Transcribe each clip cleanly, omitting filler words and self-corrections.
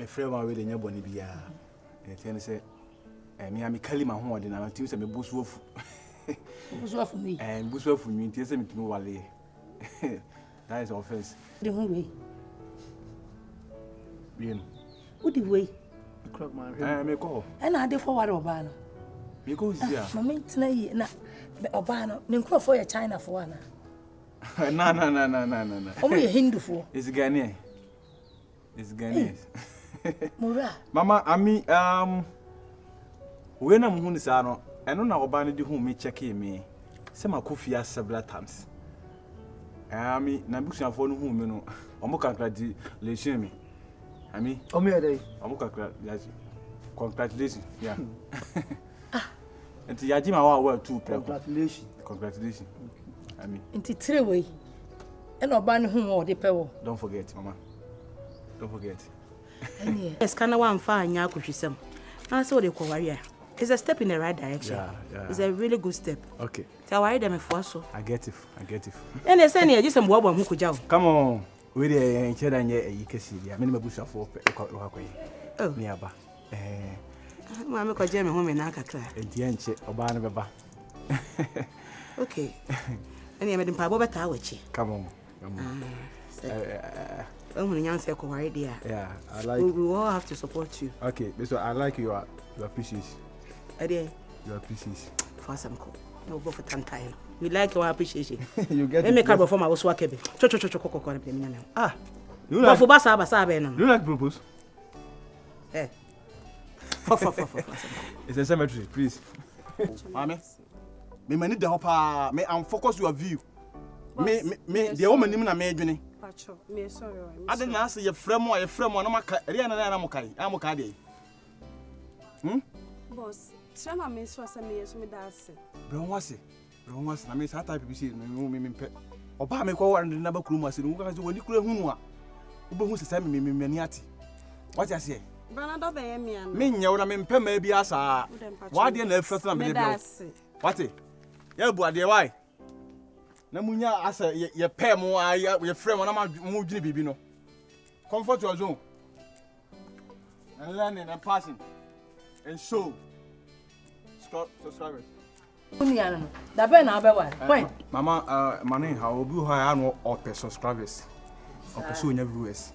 me frɛ ma we de nya bɔne bia e tiɛ ne sɛ me am kalima ho ɔde na tim sɛ me busu afu busu afu mi busu afu mi tiɛ sɛ me tumi wale that is offense de ho we bien udi we clock man me ko na ade for ware oba no me ko sia mama ntina yi na oba no ne nkrofo ye China for ana na omo ye Hindu for is Ghanaian Mura mama ami we na mu hu ni sa no eno na oba no di hu me check me se makofia several times ami na busuafo no hu me no omo congratulation me ami omo ye dey omo congratulations yeah enti yaji ma wa too congratulations ami enti tire we ena oba no hu o de pewo don't forget mama don't forget yes kana wa mfa anya akohwesem na say we dey kwaware it's a step in the right direction. Yeah. It's a really good step. Okay. So why them for so? I get it. And they say you just some bobo hu kujao. Come on. We dey enche da nye yikesi dia. Me mabusa for kwakoyi. Oh. Ni aba. Ma me ko je me hu me na kakra. Enti enche oba na beba. Okay. Any me dimpa bo beta wachi. Come on. I like. We all have to support you. Okay, so I like your pieces. Your pieces. For some call. No go for time. We like your appreciation. You get it. Let me card for my was wakebe. Ah. You like for basa be no. You like propose? Eh. For. It's a cemetery, please. Mama. Me mani de hopa, me am focus your view. Me the woman nim na me dwene. Pacho, me sorry. I didn't ask your friend no maka Riana na amoka dey. Boss, chama me so say me yeso me da ase. Bro wase na me sa type bi say no me mpe. Oba me ko warande na ba kuru mu ase no ka say woni kuru hunu a. Oba hu sesa me mani ati. What you say? Bernardo be me an. Me nyew na me mpe ma bi asa. Wa de na afrata na me dey. What? Ya bu ade why? Na munya asa ye pay mo ye frame na mo dwene bibi no. Comfort your zone. And learning and passing. And show. Subscribers. Uniano. Da be na abewa. When? Mama money how obi ho ya no ope subscribers. Ope so nya viewers.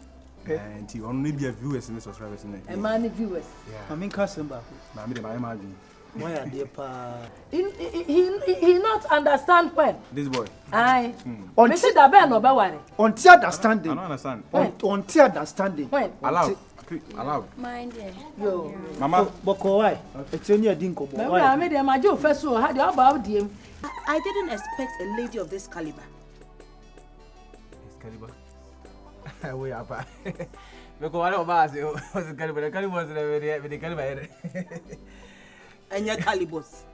And you only be viewers and subscribers in there. Man viewers. Yeah. I mean cousin ba. Na me dey my imagine. Why are they pa? He not understand when. This boy. Aye. Me say da be no be worry. Until understanding. I don't understand. Until understanding. When? Allow. Mind there. Yo. Mama. Boko why? It's only a dinko boy. Why? I made them my job first so how the about them. I didn't expect a lady of this caliber. This caliber? We are pa. Because what about say was caliber? The caliber was the caliber. And your calibers.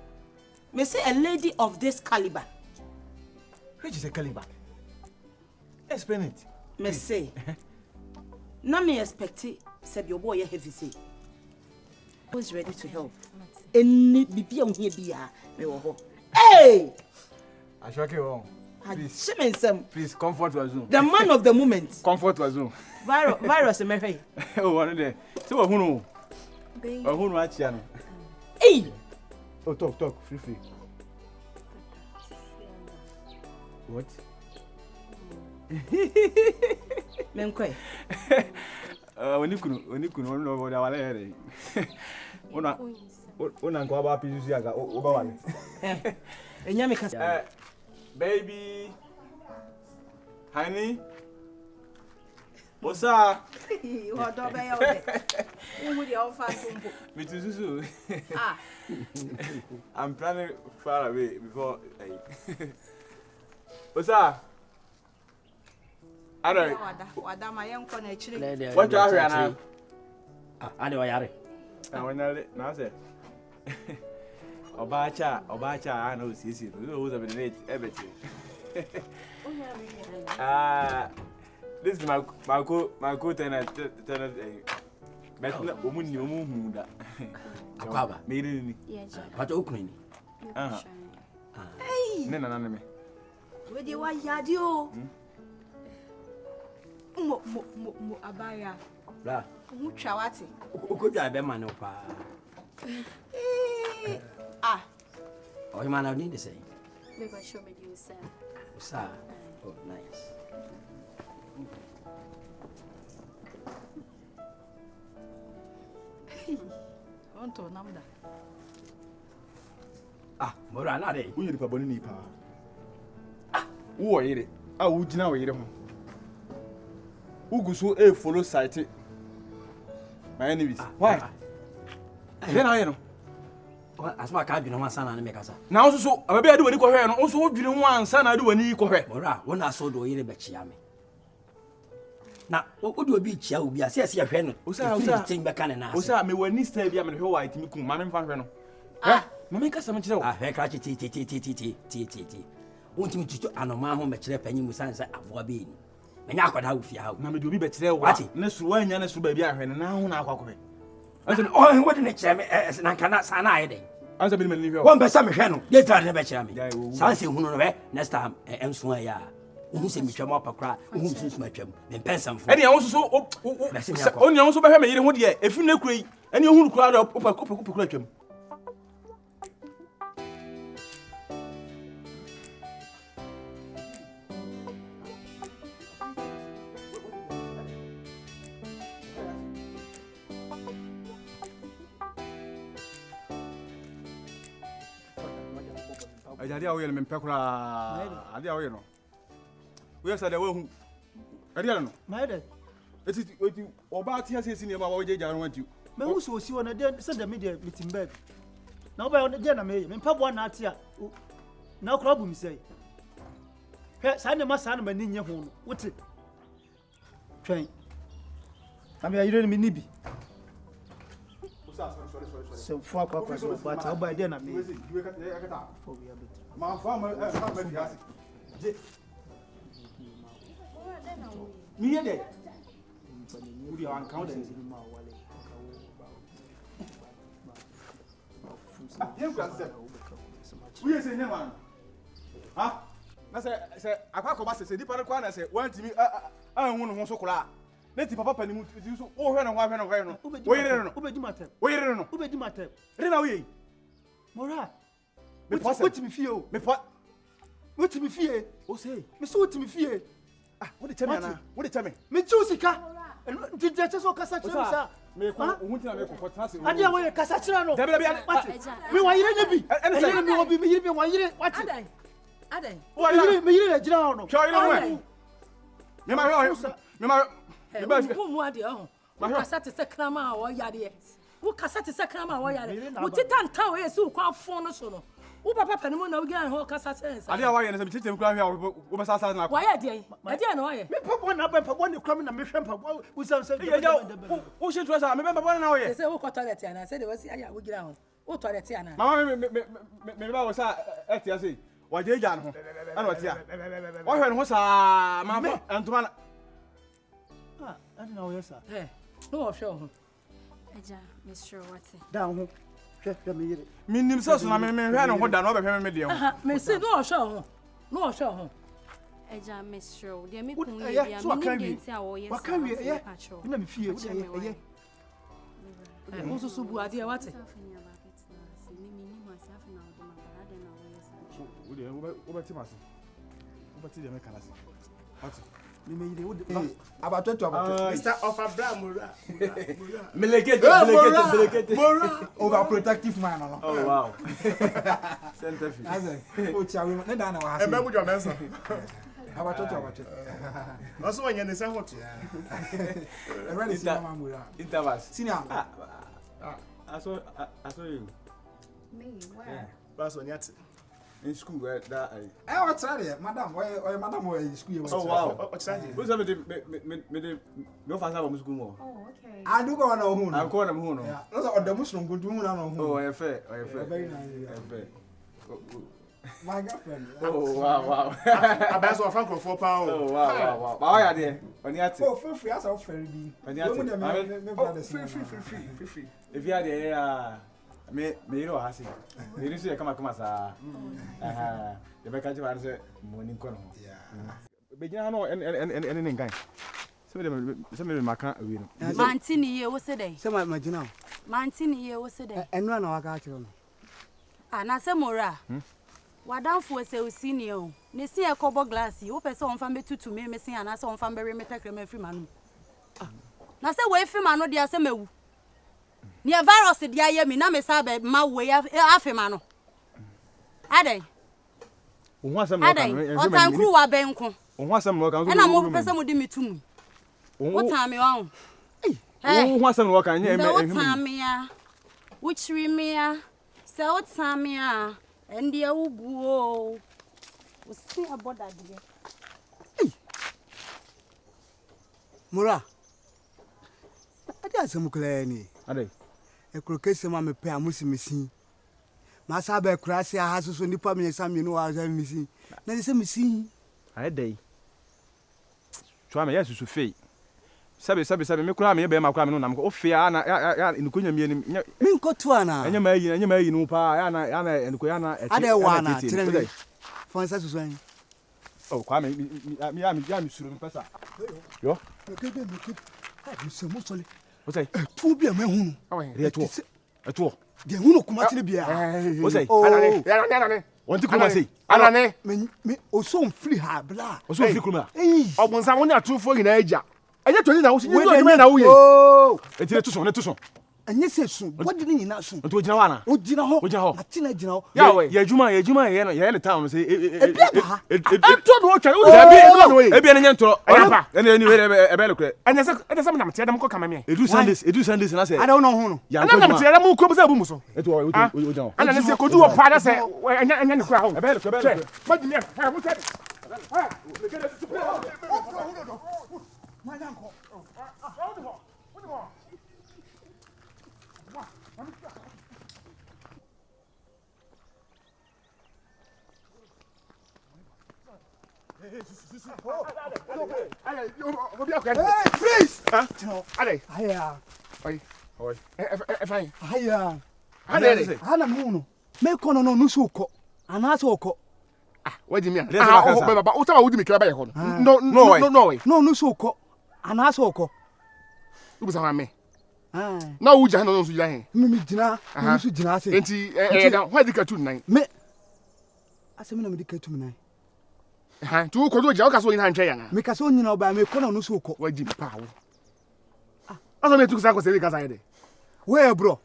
Me say a lady of this caliber. Which is a caliber? Explain it. Me say. Na me expect say your boy heavy say. Who's ready to help? Any bibi on here bia me wo ho. Hey! I shock you wrong. Please comfort your zone. The man of the moment. Comfort your zone. Virus me hey. Oh, one day. So what hunu? Hunu achia no. Hey! Oh, talk, free. What? Menkwe. Onikunu no boda wale here. Ona nko aba pisu ya ga oba wale. Enya me kasa. Baby. Honey. Osa. What do be your? Who the offer tumbo? Me too. Ah. I'm planning far away before Osa. Ada. Wada ma yen ko na chire. What you are now? Ade wa yare. Wanale na say. Obacha ana osisi. No use be net everything. This is my co-tenant. But omunni omunhu da. Akwaba. Me ni. Yes. What okunu ni? Hey. Nena me. We dey wa yadi o. Mo abaya. Bra. Mucha wati. Ukudwa be man pa. Oh, man, I need to say. Maybe I show me you, sir. Sir. Oh, nice. On to namda. Mora na dey. Wo yiri pa boni ni pa. Wo yiri. Wo gina wo yiri ho. Ugu so follow site. My enemies. Why? Then I know. Asma ka dwene ho ansana na me kasa. Na wo so ababe ade wani kohwe no, wo so wo dwene ho ansana ade wani kohwe. Mora, wo na so do yiri be chia me. Na wo do obi chia obi ase ase hwe no. O sa tin be kan na ase. O sa me wani style bia me hwe wa itimi kum ma me mfa hwe no. Ha? Mama kasa me kire wo. Hwe kra ti. Wontimi tutu anoma ho me kire panyi mu sansa avoa be ni. Menya akoda wo fia ha. Na me do obi be kire wo. Na su wa nya na su ba bia hwe no na ho na akwakobe. Ase oh what ne kire me na kana sana aye den. Ansa bi me ni hwe wo. Won be sa me hwe no. Ye tra ne be kire me. Sanse hunu no be next time enso ya. Uhu se mi twam apakra, uhu sunsu ma twam. Me pensam fo. Ene awon so oni awon so be hwe me yire ho de e efi na kura yi. Ene ehunu kura de opakura twam. Ajadi awo yele mempe kura. Ade awo no. We say the way hu. Ade no. My dad. Eti oba ti ase sini ma wo jeja ro wanti. Me hu so si wona dey send the media meeting bed. Na oba on dey na me mpa bo na ate a. Na okra bu mi sei. He sa ne ma sa na mani nye ho no. Wote. Twen. Am ya yire ni ni bi. Sorry. So for papa so but oba dey na me. Ma fa ma fi ase. Je. Mi ye de. Uri an count den. Yen kwa se. Uye se ne man. Ha? Na se akwa ba se dipa ne kwa na se wantimi hu no ho so kura. Na ti papa pani mu ti so o hwe no hwe no. Wo yire no. Ubeji matem. Wo yire no. Ubeji matem. Re na wo yi. Mora. Me pose. What me fie o. Me po. What me fie? O say. Me so what me fie? Wo de chame na. Wo de chame. Me chu sika. Nti je so kasa chira sa. Me ko huntina me ko tase. Ade awo ye kasa chira no. Dabi Me wa yire ne bi. Ene me wo bi me yire me wa yire. What? Adan. Me yire jira no. Kyo yire we. Me ma hwe. Me ba Wo mu ade ho. Wo kasa te se krama wo yade. Wo kasa te se krama wo yade. Wo titanta wo yesu kwa afon no so no. Wo papa panimu na wo gyan ho kasa sense. ade awa ye na se bichiche mkura hwe wo be sasa na. Wa ye de. Ade na wa ye. Me papa na ba papa ne kram na me hwe papa. Wo san se. Wo she trasa me be papa na wo ye. Se wo ko toilet ana se de wo si aya wo gira ho. Wo toilet ana. Mama me ba wo sa etia se. Wa je ja no ho. Ana wo tia. Wo hwe no ho sa ma fa antuma na. Ade na wo ye sa. No wo hwe ho. Eja, Miss Sure what? Da ho. Hwe me yire. Minim so so na me hwe no ho da no be hwe me de ho. Me se no wo hwe ho. No wo hwe ho. Eja, Miss Sure, de me kun Yeah, ye so I bia can me be. nti a wo ye. What can we? Yeah. Na me fie. Ye. Wo so so bu ade what? Wo de wo be ti mase. Wo be ti de me kana se. What? Me yire wo de. Abatoto. Mr. Ofabra Melekete. Mora. Overprotective man. Oh wow. Center fee. O tia we na da na wa ha. Embe bujo mensa. Abatoto. Also when you say what? Ready see mama Mora. Intervals. Senior. Aso you. Me, where? Pass on yet. In school where that What try madam? Why madam why school? Oh wow. What's that? Who's me no fast about school more. Oh, okay. I do go na hu no. I'm calling them who no. Yeah. No so the muslim go do hu na no hu. Oh, I fair. Very nice. Fair. My girlfriend. Oh wow. Abas of Franco 4 pounds. Oh wow. Ba ya there. Oni ate. Oh, free as of friend bi. Oni ate. Me brothers. Free. If you are there me iro hasi. Me iro se kama sa. You be catch one say money kono. Yeah. Be gina no en ngan. me maka we no. Mantini ye wo se dey. Say my marginal. Mantini ye wo se dey. Enu na waka akiro no. Ah na se mora. Wadanfo se o senior. Ne si e kobo glass yi. Wo pese on fa betutu me se ana se on fa be me tekre me free manu. Na se we free manu dia se mewu. Ni virus dia ye mi na me sa be ma we afi manu. Adai. O ho asem no kan. O tan kru wa benko. O ho asem no kan. E na mo pese mo di mitum. O tan me wa. O ho asem no kan nye me. O tan me ya. Uchiri me ya. Se o tan me ya. Endi e ubu o. O si aboda de. Mura. Ade asem kula ni. Adai. E kuro kese ma me pe amusi misi. Ma sa be kura se aha so nipa me yesa me no wa za misi. Na se misi. Adai. Twa me yesu fei. Sabe me kura me be ma kura me no nam ko ofia na ya nkonya mi anim. Me nkotu ana. Enya ma yi no pa ya na nkoya na eche. Ade wa na tire me. Fonsa susu an. Oh, kwa me ya suru me pesa. Yo. Me se mo sole. O say. Tu bi ma hunu. Eto. De hunu kuma tire bia. O say. Anane. Wonti kuma say. Anane. Me o so mfiri ha bla. O so free kuma. Ogbonsa woni atufo nyina agya. Enye toni na wo si ni na wo ye. Oh. Eti ne to so. Enye se sun. Body ni nyina sun. Nti o gina wa na. O gina ho. Atina gina ho. Ya we. Ya juma ye ne town say Eto no twa. Ebi ne nyentro. Ayapa. Ene ni we ebe le kure. Enye se na mte adam ko kama me. Edu Sundays na say. Ada no ho no. Ya na mte adam ko bu sa bu mu so. Eto o gina. Ana ne se kodu wo pa da se enye ne kura ho. Ebe le kure. Badi me. Ha mu tade. Ha. Le gele su. Please. Allez. Aya. Oi. Fine. Aya. Allez. Ana muno. Me kono no nusu ko. Ana so ko. Wadi mi. Baba, o ta wudi mi kra ba ye ho no. No way. No nusu ko. Ana so ko. U bi sa me. Ah. Na wo jana no so jira he. Me gina, nusu gina ase. Enti da why di ka tu nan. Me. Ase me na me di ka tu nan. Ha, tu ko do ja o ka so yin han twa yana. Me ka so nyina oba me kono nusu ko. Wadi pa wo. Aso me tu sa ko se ka sa ye de. Where bro?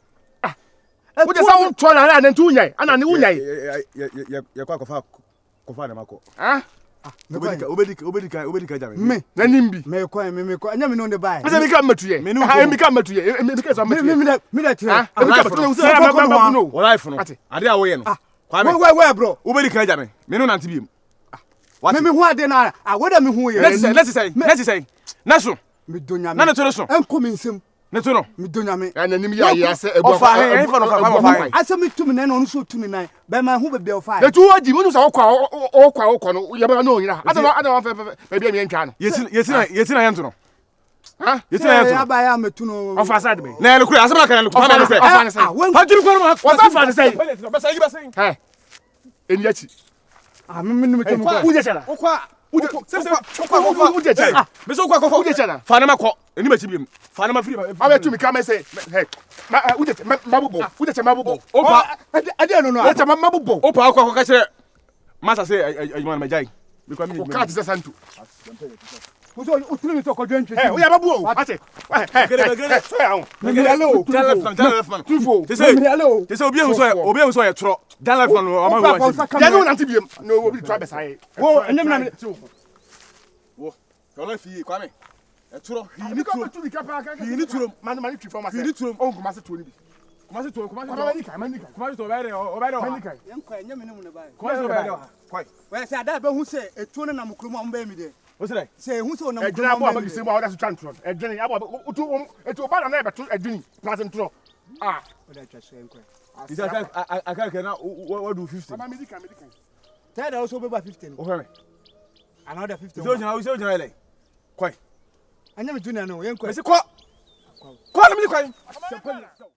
Wo de sa won to na na ntu nyai. Ana ne unyai. Ye kofa na mako. Ah? Obedika jame. Me. Na nimbi. Me ko. Anya me no de bai. Asa mi ka matuye. Ha mi ka matuye. Mi ka so matuye. Me da tire. Ah, mi ka matuye. Sa ba no. O life no. Ade a wo ye no. Where bro? Obedika jame. Me no nante biem. Me hu ade na. Whether me hu ye. Let's say. Naso. Me donya me. Na to so. Enko me nsem. Ne to no. Me donya me. Na nim ya ya se ebo. Ofa he fa no fa. Asa me tumi na no so tumi na. Be ma hu be be ofa. Na tu waji mo so okwa no ye ba no nyira. Ada fa be bia me ntwa no. Yesi na yento no. Ha? Yesi na yento. Ya ba ya me tu no. Ofa side me. Na le kure asema kan le kure. Ofa ne say. Ha jiri ko ma. Ofa fa ne say. Ba say. He. Eni achi. Ah me tu ko. Uje chana. Okwa. Uje chana. Me so kwa Uje chana. Fa na makọ. Eni ma chi biem. Fa na ma free. Abe tu mi ka me say. He. Uje mabubo. Uje chama mabubo. Opa. Ade no no. Uje chama mabubo. Opa akwa ka kire. Masa say ayuma na majai. Because me. O ka ti se santu. Uzo utumi to ko dwentwe. He, o ya babu o. Ate. He. So ya ho. Me ale o. Left man. Tufo. Me ale o. Te say obi ehun so ye tro. Dan left man o ma wo. Ya no nante biem. No obi try be sai. Wo enyem na me. Wo. Yo la fi Kwame. E tro. Hi ni turo. Hi ni turo. Man twi form ase. Hi ni turo. O kuma se turo ni bi. Kuma se to. Man ni kai. Kuma se to obere o. Man kai. Yen kwa enyem ne mu ne bai. Kuma se obere. Kwai. We say ada be hu se etuo ne na mukrumo am ba mi de. O say. Say hu se o na Edwini abo mukrumo. abagi se mo awda so twa ntro. Edwini abo etu ba na beto edwini plus ntro. Ah. O da twa so yen kwa. Is aka na what do 50? Mama medical. Tell that also be 15. O fe me. Another 15. So jina ile. Kwai. Anya me junior no yen kwa. Me se kwa. Kwa na me kwai.